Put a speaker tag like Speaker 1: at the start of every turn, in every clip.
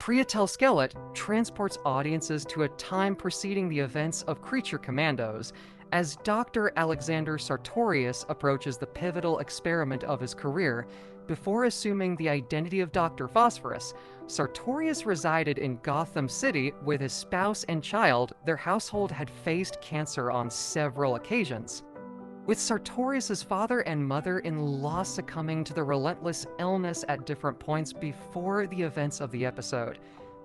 Speaker 1: Prietel Skelet transports audiences to a time preceding the events of Creature Commandos, as Dr. Alexander Sartorius approaches the pivotal experiment of his career. Before assuming the identity of Dr. Phosphorus, Sartorius resided in Gotham City with his spouse and child. Their household had faced cancer on several occasions, with Sartorius's father and mother-in-law succumbing to the relentless illness at different points before the events of the episode.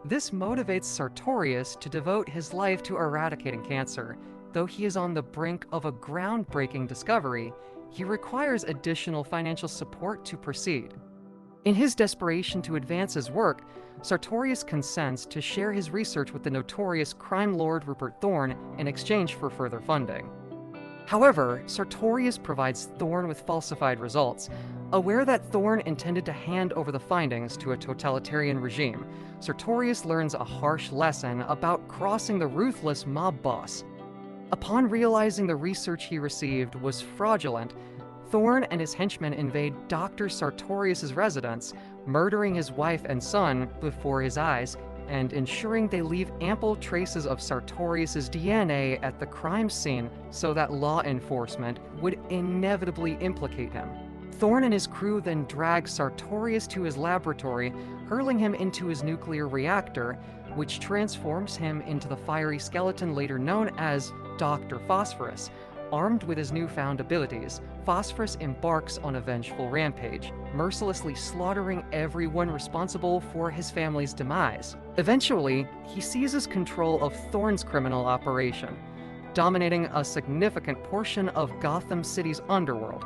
Speaker 1: This motivates Sartorius to devote his life to eradicating cancer. Though he is on the brink of a groundbreaking discovery, he requires additional financial support to proceed. In his desperation to advance his work, Sartorius consents to share his research with the notorious crime lord Rupert Thorne in exchange for further funding. However, Sartorius provides Thorne with falsified results. Aware that Thorne intended to hand over the findings to a totalitarian regime, Sartorius learns a harsh lesson about crossing the ruthless mob boss. Upon realizing the research he received was fraudulent, Thorne and his henchmen invade Dr. Sartorius's residence, murdering his wife and son before his eyes, and ensuring they leave ample traces of Sartorius's DNA at the crime scene so that law enforcement would inevitably implicate him. Thorne and his crew then drag Sartorius to his laboratory, hurling him into his nuclear reactor, which transforms him into the fiery skeleton later known as Dr. Phosphorus. Armed with his newfound abilities, Phosphorus embarks on a vengeful rampage, mercilessly slaughtering everyone responsible for his family's demise. Eventually, he seizes control of Thorne's criminal operation, dominating a significant portion of Gotham City's underworld.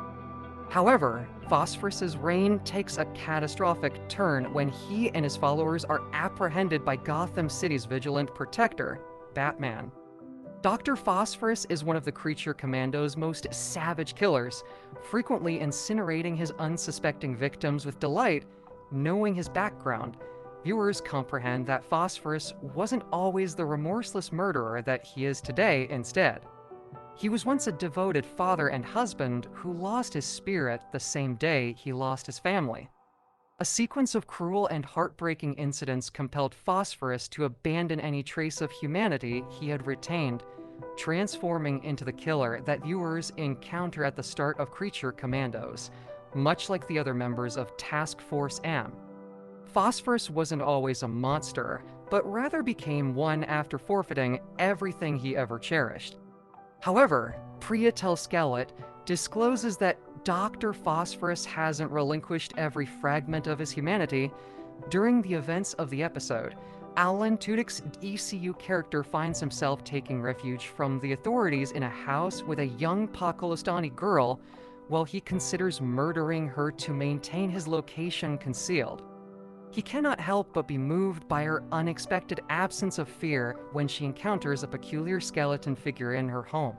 Speaker 1: However, Phosphorus's reign takes a catastrophic turn when he and his followers are apprehended by Gotham City's vigilant protector, Batman. Dr. Phosphorus is one of the Creature Commandos' most savage killers, frequently incinerating his unsuspecting victims with delight. Knowing his background, viewers comprehend that Phosphorus wasn't always the remorseless murderer that he is today. Instead, he was once a devoted father and husband who lost his spirit the same day he lost his family. A sequence of cruel and heartbreaking incidents compelled Phosphorus to abandon any trace of humanity he had retained, transforming into the killer that viewers encounter at the start of Creature Commandos, much like the other members of Task Force M. Phosphorus wasn't always a monster, but rather became one after forfeiting everything he ever cherished. However, Prietel Skelet discloses that Dr. Phosphorus hasn't relinquished every fragment of his humanity. During the events of the episode, Alan Tudyk's ECU character finds himself taking refuge from the authorities in a house with a young Pakistani girl, while he considers murdering her to maintain his location concealed. He cannot help but be moved by her unexpected absence of fear when she encounters a peculiar skeleton figure in her home.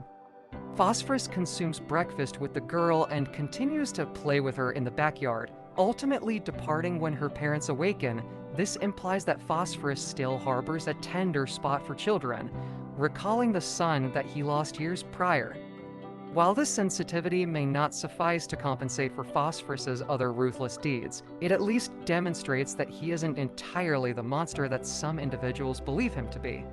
Speaker 1: Phosphorus consumes breakfast with the girl and continues to play with her in the backyard, ultimately departing when her parents awaken. This implies that Phosphorus still harbors a tender spot for children, recalling the son that he lost years prior. While this sensitivity may not suffice to compensate for Phosphorus's other ruthless deeds, it at least demonstrates that he isn't entirely the monster that some individuals believe him to be.